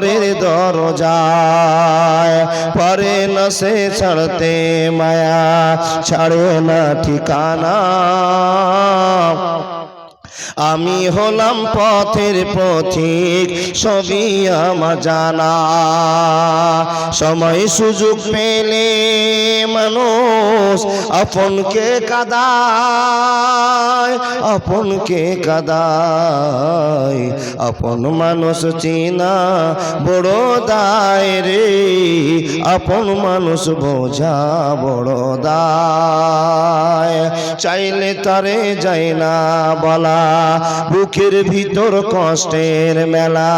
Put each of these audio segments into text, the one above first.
ঘরের দরজায়, পারে না সে ছাড়তে মায়া, ছাড়ে না ঠিকানা। আমি হলাম পথের পথিক, সবই আমার জানা। সময় সুযোগ পেলে মানুষ আপনকে কাঁদায়, আপনকে কাঁদায়। আপন মানুষ চিনা বড় দায় রে, আপন মানুষ বোঝা বড় দায়। চাইলে তারে যায় না বলা, বুকের ভিতর কষ্টের মেলা।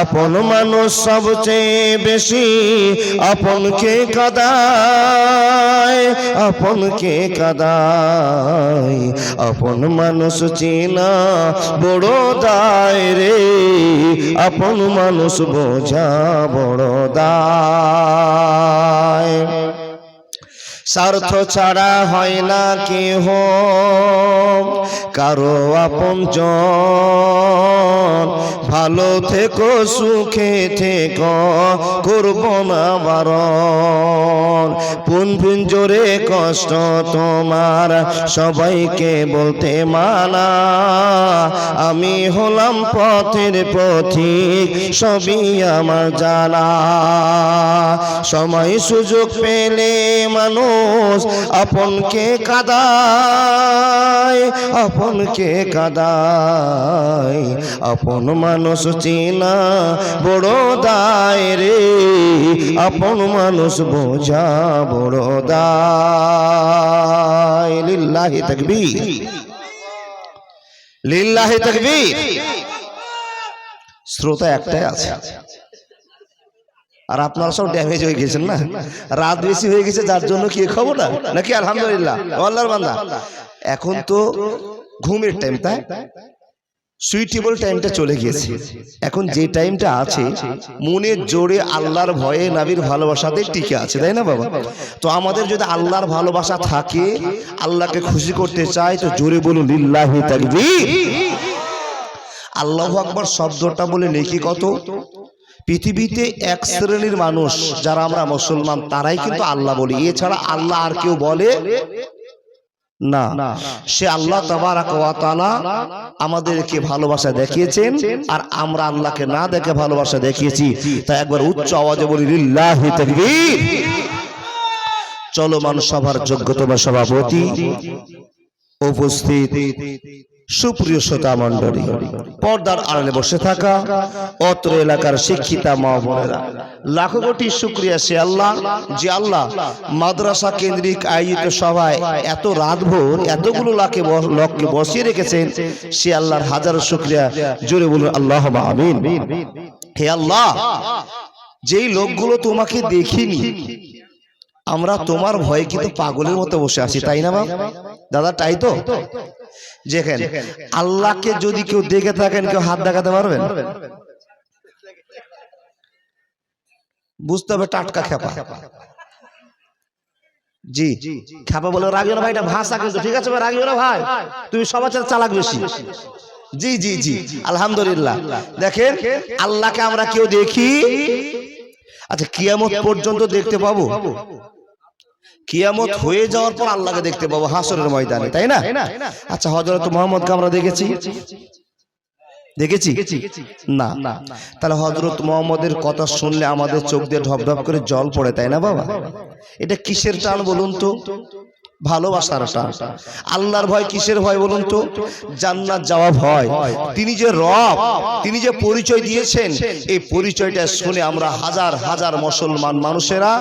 আপন মানুষ সবচেয়ে বেশি আপনকে কাঁদায়, আপনকে কাঁদায়। আপন মানুষ চিনা বড় দায় রে, আপন মানুষ বোঝা বড় দায়। স্বার্থ ছাড়া হয় না কেহ কারো আপনজন। ভালো থেকো সুখে থেকো, করব না বারণ। পুন জোরে কষ্ট তোমার সবাইকে বলতে মানা। আমি হলাম পথের পথিক, সবই আমার জানা। সময় সুযোগ পেলে মানুষ আপনকে কাঁদায়, আপনকে কাঁদায়। আপন মানুষ চিনা বড় দায় রে, আপন মানুষ বোঝা বড় দায়। লিল্লাহি তাকবীর, লিল্লাহি তাকবীর। শ্রোতা একটাই আছে, আর আপনারা সব ড্যামেজ হয়ে গেছেন না, রাত বেশি হয়ে গেছে যার জন্য কি খবর না নাকি? আলহামদুলিল্লাহ, আল্লাহর বান্দা। এখন তো ঘুমের টাইম, তাই সুইটেবল টাইমটা চলে গিয়েছে। এখন যে টাইমটা আছে মনের জোরে আল্লাহর ভয়ে নবীর ভালোবাসাতে টিকে আছে, তাই না বাবা? তো আমাদের যদি আল্লাহর ভালোবাসা থাকে, আল্লাহকে খুশি করতে চাই, তো জোরে বলুন লিল্লাহি তাকবীর। আল্লাহু আকবার শব্দটা বলে নেকি কত। পৃথিবীতে এক শ্রেণীর মানুষ যারা আমরা মুসলমান, তারাই কিন্তু আল্লাহ বলি, এছাড়া আল্লাহ আর কেউ বলে না। সে আল্লাহ তাবারাক ওয়া তাআলা আমাদেরকে ভালোবাসা দেখিয়েছেন, আর আমরা আল্লাহকে না দেখে ভালোবাসা দেখিয়েছি। তাই একবার উচ্চ আওয়াজে বলি লিল্লাহি তাকবীর। চলমান সভার যোগ্যতম সভাপতি, উপস্থিত সুপ্রিয় শ্রোতা মণ্ডলী, পর্দার আড়ালে বসে থাকা অত্র এলাকার শিক্ষিতা মা বোনেরা, লাখো কোটি শুকরিয়া সে আল্লাহ, যে আল্লাহ মাদ্রাসা কেন্দ্রিক আয়োজিত সভায় এত রাতভর এতগুলো লোককে বসিয়ে রেখেছেন। সে আল্লাহর হাজারো শুকরিয়া, জোরে বলুন আল্লাহুম্মা আমিন। হে আল্লাহ, যেই লোকগুলো তোমাকে দেখিনি, আমরা তোমার ভয়ে কিন্তু পাগলের মতো বসে আছি, তাই না দাদা? তাই তো। যেখানে আল্লাহকে যদি কেউ দেখে থাকেন, কেউ হাত দেখাতে পারবেন? বুঝতে হবে টাটকা খেপা। জি, খেপা বলে রাগিও না ভাই, এটা ভাষা কিন্তু, ঠিক আছে ভাই? রাগিও না ভাই, তুমি সবার চেয়ে চালাক বেশি। জি জি জি, আলহামদুলিল্লাহ। দেখেন, আল্লাহকে আমরা কেউ দেখি? আচ্ছা, কিয়ামত পর্যন্ত দেখতে পাবো? কিয়ামত হয়ে যাওয়ার পর আল্লাহকে দেখতে পাবো হাসরের ময়দানে, তাই না? আচ্ছা, হযরত মুহাম্মদকে আমরা দেখেছি? দেখেছি না? তাহলে হযরত মুহাম্মদের কথা শুনলে আমাদের চোখ দিয়ে ঢপঢপ করে জল পড়ে, তাই না বাবা? এটা কিসের টান বলুন তো? ভালোবাসার টান। আল্লাহর ভয় কিসের ভয় বলুন তো? জান্নাত যাওয়া ভয়। তিনি যে রব, তিনি যে পরিচয় দিয়েছেন, এই পরিচয়টা শুনে আমরা হাজার হাজার মুসলমান মানুষেরা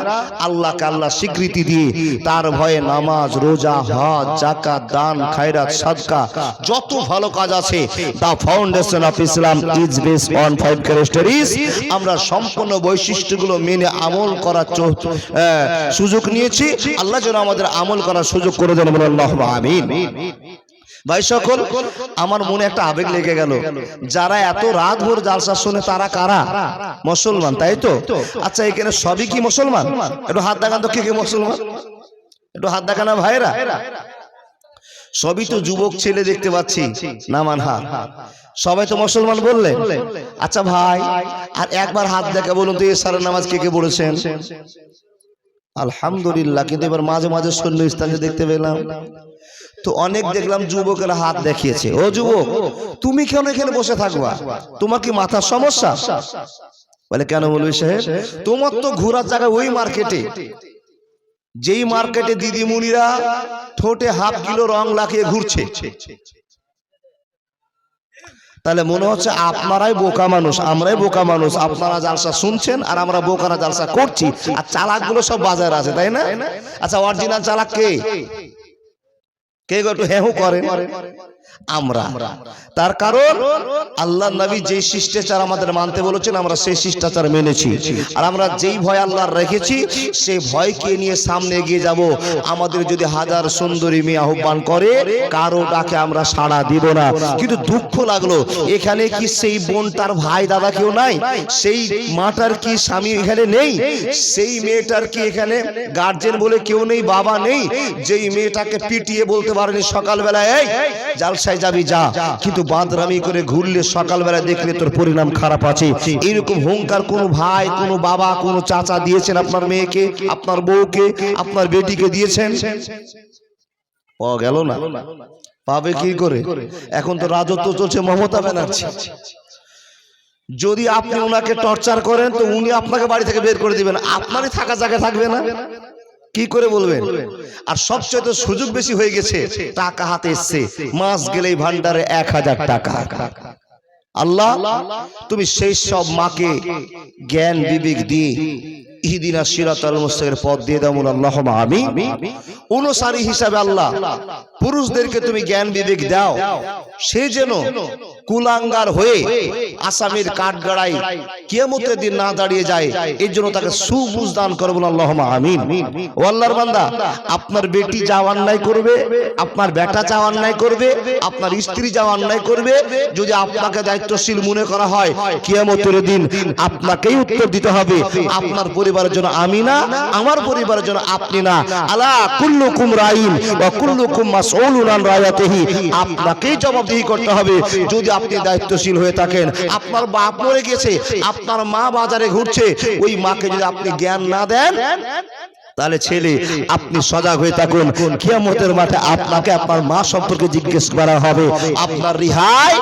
আল্লাহকে আল্লাহ স্বীকৃতি দিয়ে তার ভয়ে নামাজ, রোজা, হজ, যাকাত, দান, খায়রাত, সাদকা, যত ভালো কাজ আছে, the foundation of Islam is based on 5 characteristics, আমরা সম্পূর্ণ বৈশিষ্ট্যগুলো মেনে আমল করার সুযোগ নিয়েছি। আল্লাহ যেন আমাদের আমল করার সুযোগ করে দেন, বলে আল্লাহুম্মা আমিন। ভাই সকল, আমার মনে একটা আবেগ লেগে গেল, যারা এত রাত ভোর জালসা শুনে তারা কারা? মুসলমান, তাই তো? আচ্ছা, এখানে সবই কি মুসলমান? একটু হাত দেখান তো, কে কে মুসলমান? একটু হাত দেখান না ভাইরা। সবই তো যুবক ছেলে দেখতে পাচ্ছি, নামান হাত। সবাই তো মুসলমান বললেন। আচ্ছা ভাই, আর একবার হাত দেখে বলুন তো এশারের নামাজ কে কে পড়েছেন? আলহামদুলিল্লাহ। কিন্তু এবার মাঝে মাঝে শূন্য স্থানে দেখতে পেলাম তো অনেক দেখলাম যুবকেরা হাত দেখিয়েছে। ও যুবক, তুমি কেন এখানে বসে থাকবা? তোমার কি মাথার সমস্যা? বলে কেন মৌলভী সাহেব? তোমার তো ঘোরার জায়গা ওই মার্কেটে, যেই মার্কেটে দিদিমণিরা ঠোঁটে হাফ কিলো রং লাগিয়ে ঘুরছে। তাহলে মনে হচ্ছে আপনারাই বোকা মানুষ, আমরাই বোকা মানুষ। আপনারা জালসা শুনছেন আর আমরা বোকারা জালসা করছি, আর চালাকগুলো সব বাজারে আছে, তাই না? আচ্ছা, অরিজিনাল চালাক কে? কে গো একটু হ্যাঁ করেন? আমরা। তার কারণ আল্লাহ নবী যে শিষ্টাচার আমাদের মানতে বলেছেন আমরা সেই শিষ্টাচার মেনেছি, আর আমরা যেই ভয় আল্লাহর রেখেছি সেই ভয়কে নিয়ে সামনে এগিয়ে যাব। আমাদের যদি হাজার সুন্দরী মেয়ে আহ্বান করে, কারো ডাকে আমরা সাড়া দিব না। কিন্তু দুঃখ লাগলো, এখানে কি সেই বোন তার ভাই দাদা কেউ নাই? সেই মাটার কি স্বামী এখানে নেই? সেই মেয়েটার কি এখানে গার্জেন বলে কেউ নেই, বাবা নেই? যেই মেয়েটাকে পিটিয়ে বলতে পারেনি সকালবেলা এই জালসায় যাবি যা, কিন্তু বাদরামি করে ঘুরলে সকালবেলা দেখলে তোর পরিণাম খারাপ আছে। এরকম হুঙ্কার কোনো ভাই, কোনো বাবা, কোনো চাচা দিয়েছেন আপনার মেয়েকে, আপনার বউকে, আপনার বেটিকে দিয়েছেন? পাওয়া গেল না। পাবে কি করে? এখন তো রাজত্ব চলছে মমতা ব্যানার্জি। যদি আপনি ওনাকে টর্চার করেন তো উনি আপনাকে বাড়ি থেকে বের করে দিবেন, আপনারই থাকা জায়গা থাকবে না। কি করে বলবেন? আর সবচেয়ে তো সুযোগ বেশি হয়ে গেছে, টাকা হাতে এসছে, মাস গেলেই ভান্ডারে 1000 টাকা। আল্লাহ, তুমি সেই সব মাকে জ্ঞান বিবেক দিয়ে ইহদিনা সিরাতাল মুস্তাকিমের পথ দিয়ে দাও, আল্লাহুম্মা আমিন। অনুসারী হিসাবে আল্লাহ পুরুষদেরকে তুমি জ্ঞান বিবেক দাও, সে যেন কুলাঙ্গার হয়ে আসামির কাঠগড়ায় কিয়ামতের দিন না দাঁড়িয়ে যায়, এর জন্য তাকে সুবুঝ দান করো, আল্লাহুম্মা আমিন। ও আল্লাহর বান্দা, আপনার বেটি যা অন্যায় করবে, আপনার বেটা যা অন্যায় করবে, আপনার স্ত্রী যা অন্যায় করবে, যদি আপনাকে দায়িত্বশীল মনে করা হয়, কিয়ামতের দিন আপনাকেই উত্তর দিতে হবে। আপনার পরিবারের জন্য আমি না, আমার পরিবারের জন্য আপনি না। আলা কুল্লুকুম রাইন ওয়া কুল্লুকুম মাসউলুন আন রায়াতিহি, আপনাকেই জবাবদিহি করতে হবে যদি আপনি দায়িত্বশীল হয়ে থাকেন। আপনার বাপ মরে গেছে, আপনার মা বাজারে ঘুরছে, ওই মাকে যদি আপনি জ্ঞান না দেন, তাহলে ছেলে আপনি সজাগ হয়ে থাকুন, কিয়ামতের মাঠে আপনাকে আপনার মা সম্পর্কে জিজ্ঞেস করা হবে, আপনার রিহাই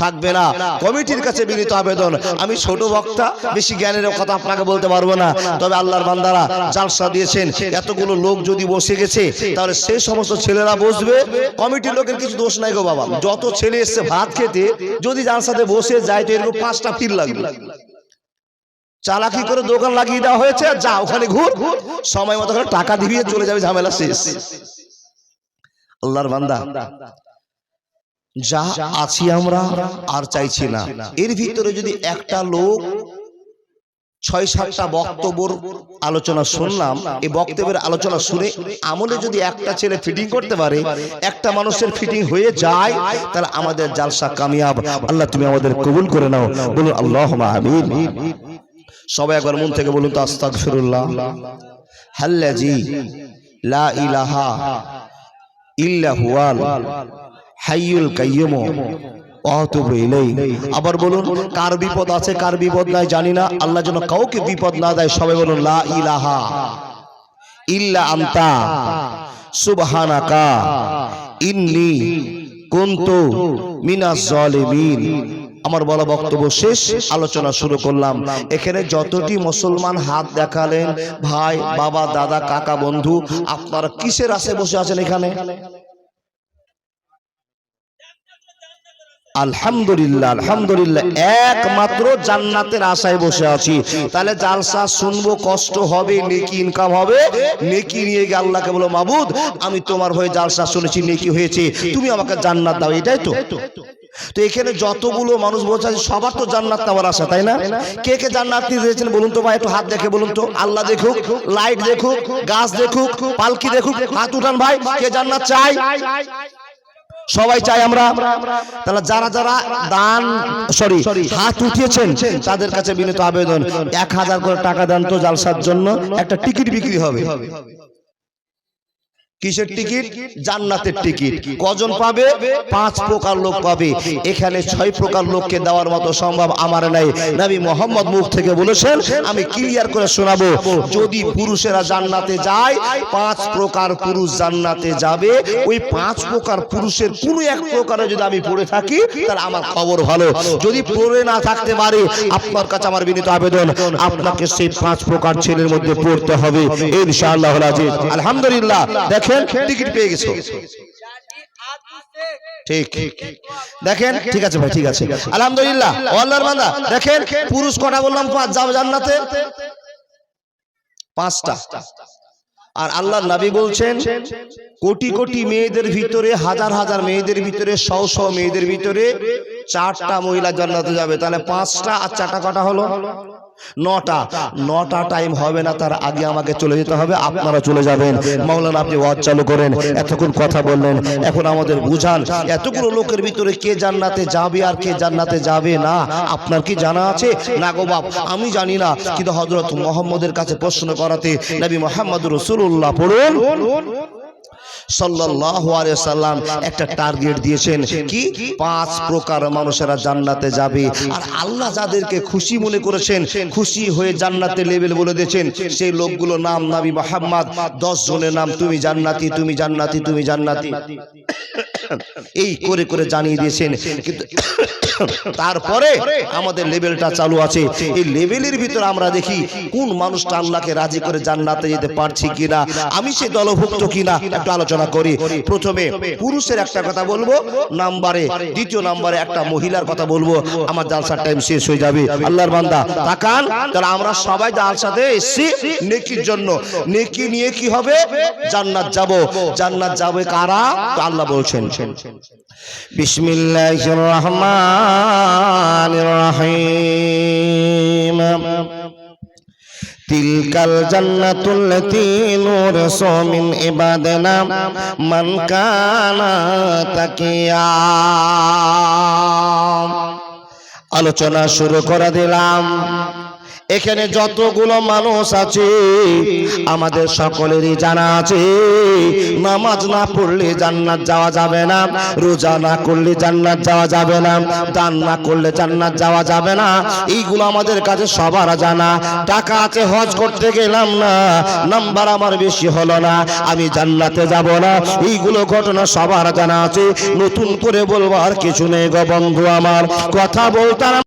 থাকবে না। কমিটির কাছে বিনীত আবেদন, আমি ছোট বক্তা, বেশি জ্ঞানের কথা আপনাকে বলতে পারবো না, তবে আল্লাহর বান্দারা জালসা দিয়েছেন, এতগুলো লোক যদি বসে গেছে, তাহলে সেই সমস্ত ছেলেরা বসবে। কমিটির লোকের কিছু দোষ নাই গো বাবা, যত ছেলে এসছে ভাত খেতে, যদি জালসাতে বসে যায় তো এরকম 5টা ফিল লাগবে। চালাকি করে দোকান লাগিয়ে দেওয়া হয়েছে, যা ওখানে ঘুর, সময় মতো করে টাকা দিয়ে চলে যাবে, ঝামেলা শেষ। আল্লাহর বান্দা, যা আছি আমরা আর চাইছি না। এর ভিতরে যদি একটা লোক 6-7টা বক্তব্যের আলোচনা শুনলাম, এই বক্তব্যের আলোচনা শুনে আমলে যদি একটা ছেলে ফিটিং করতে পারে, একটা মানুষের ফিটিং হয়ে যায়, তাহলে আমাদের জালসা কামিয়াব। আল্লাহ তুমি আমাদের কবুল করে নাও, বলুন আল্লাহুম্মা আমিন। সবাই একবার মন থেকে বলুন তো আস্তাগফিরুল্লাহ আল্লাযী লা ইলাহা ইল্লা হুয়াল হাইয়ুল কাইয়্যুম ওয়া আতুবু ইলাইহি। আবার বলুন, কার বিপদ আছে কার বিপদ নাই জানি না, আল্লাহ যেন কাউকে বিপদ না দেয়। সবাই বলুন লা ইলাহা ইল্লা আনতা সুবহানাকা ইন্নী কুনতু মিনাজ জালিমিন। আমার বলা বক্তব্য শেষ, আলোচনা শুরু করলাম। এখানে যতটি মুসলমান হাত দেখালেন, ভাই বাবা দাদা কাকা বন্ধু, আপনারা কিসের আশায় বসে আছেন এখানে? আলহামদুলিল্লাহ, আলহামদুলিল্লাহ, একমাত্র জান্নাতের আশায় বসে আছি। তাহলে জালসা শুনবো, কষ্ট হবে, নেকি ইনকাম হবে, নেকি নিয়ে গিয়ে আল্লাহকে বলো, মাবুদ আমি তোমার হয়ে জালসা শুনেছি, নেকি হয়েছে, তুমি আমাকে জান্নাত দাও, এটাই তো। তো এখানে যতগুলো মানুষ বলছে সবার তো জান্নাত নেওয়ার আশা, তাই না? কে কে জান্নাত নিয়ে দিয়েছেন বলুন তো ভাই, একটু হাত দেখে বলুন তো। আল্লাহ দেখুক, লাইট দেখুক, গাছ দেখুক, পালকি দেখুক, হাত উঠান ভাই, কে জান্নাত চাই? সবাই চাই আমরা। তাহলে যারা যারা দান হাত উঠিয়েছেন তাদের কাছে বিনীত আবেদন, 1000 করে টাকা দেন তো, জালসার জন্য একটা টিকিট বিক্রি হবে। কিসের টিকিট? জান্নাতের টিকিট। কজন পাবে? 5 প্রকার লোক পাবে। এখানে 6 প্রকার লোককে দেওয়ার মতো সম্ভব আমার নাই। নবী মোহাম্মদ মুখ থেকে বলেছেন, আমি ক্লিয়ার করে শোনাবো। যদি পুরুষেরা জান্নাতে যায়, 5 প্রকার পুরুষ জান্নাতে যাবে। ওই 5 প্রকার পুরুষের কোনো এক প্রকারে যদি আমি পড়ে থাকি, তাহলে আমার খবর ভালো। যদি পড়ে না থাকতে পারে, আপনার কাছে আমার বিনীত আবেদন, আপনাকে সেই 5 প্রকার ছেলের মধ্যে পড়তে হবে ইনশাআল্লাহ আজিজ। আলহামদুলিল্লাহ, দেখেন টিকিট পেয়ে গেছো। ঠিক দেখেন, ঠিক আছে ভাই, ঠিক আছে আলহামদুলিল্লাহ। আল্লাহর বান্দা দেখেন, পুরুষ কটা বললাম? 5 যাবে জান্নাতে, 5টা। আর আল্লাহর নবী বলছেন, কোটি কোটি মেয়েদের ভিতরে, হাজার হাজার মেয়েদের ভিতরে, 100 মেয়েদের ভিতরে 4টা মহিলা জান্নাতে যাবে। তাহলে 5টা আর 4টা কটা হলো? 9টা টাইম হবে না, তার আগে আমাকে চলে যেতে হবে। আপনারা চলে যাবেন। মাওলানা আপনি ওয়াজ চালু করেন, এতক্ষণ কথা বললেন, এখন আমাদের বুঝান এতগুলো লোকের ভিতরে কে জান্নাতে যাবে আর কে জান্নাতে যাবে না, আপনার কি জানা আছে? না গো বাপ, আমি জানি না। কিন্তু হযরত মুহাম্মদের কাছে প্রশ্ন করাতে নবী মুহাম্মদ রাসূলুল্লাহ পড়ুন সাল্লাল্লাহু আলাইহি সাল্লাম একটা টার্গেট দিয়েছেন, কি? 5 প্রকার মানুষেরা জান্নাতে যাবে। আর আল্লাহ যাদেরকে খুশি মনে করেছেন, খুশি হয়ে জান্নাতের লেভেল বলে দিয়েছেন, সেই লোকগুলো নাম নবী মুহাম্মদ 10 জনের নাম, তুমি জান্নাতি, তুমি জান্নাতি, তুমি জান্নাতি, এই করে করে জানিয়ে দিয়েছেন। কিন্তু তারপরে আমাদের লেভেলটা চালু আছে। এই লেভেলের ভিতরে আমরা দেখি কোন মানুষটা আল্লাহকে রাজি করে জান্নাতে যেতে পারছি কিনা, আমি সে দলভুক্ত কিনা, একটু আলোচনা করি। প্রথমে পুরুষের একটা কথা বলবো, নাম্বারে দ্বিতীয় নাম্বারে একটা মহিলার কথা বলবো। আমার জালসার টাইম শেষ হয়ে যাবে। আল্লাহর বান্দা তাকান, তাহলে আমরা সবাই জালসাতে এসেছি নেকির জন্য। নেকি নিয়ে কি হবে? জান্নাত যাব। জান্নাত যাবে কারা? তো আল্লাহ বলছেন, বিসমিল্লাহির রহমানির রহিম, তিলকাল জান্নাতুল্লাতী নুরসু মিন ইবাদিনা মান কানা তাকিয়া। আলোচনা শুরু করে দিলাম। এখানে যতগুলো মানুষ আছে, আমাদের সকলেরই জানা আছে, নামাজ না পড়লে জান্নাত যাওয়া যাবে না, রোজা না করলে জান্নাত যাওয়া যাবে না, দান না করলে জান্নাত যাওয়া যাবে না। এইগুলো আমাদের কাছে সবার জানা। টাকা আছে, হজ করতে গেলাম না, নাম্বার আমার বেশি হলো না, আমি জান্নাতে যাব না। এইগুলো ঘটনা সবার জানা আছে। নতুন করে বলবার কিছু নেই গো বন্ধু আমার, কথা বলতাম।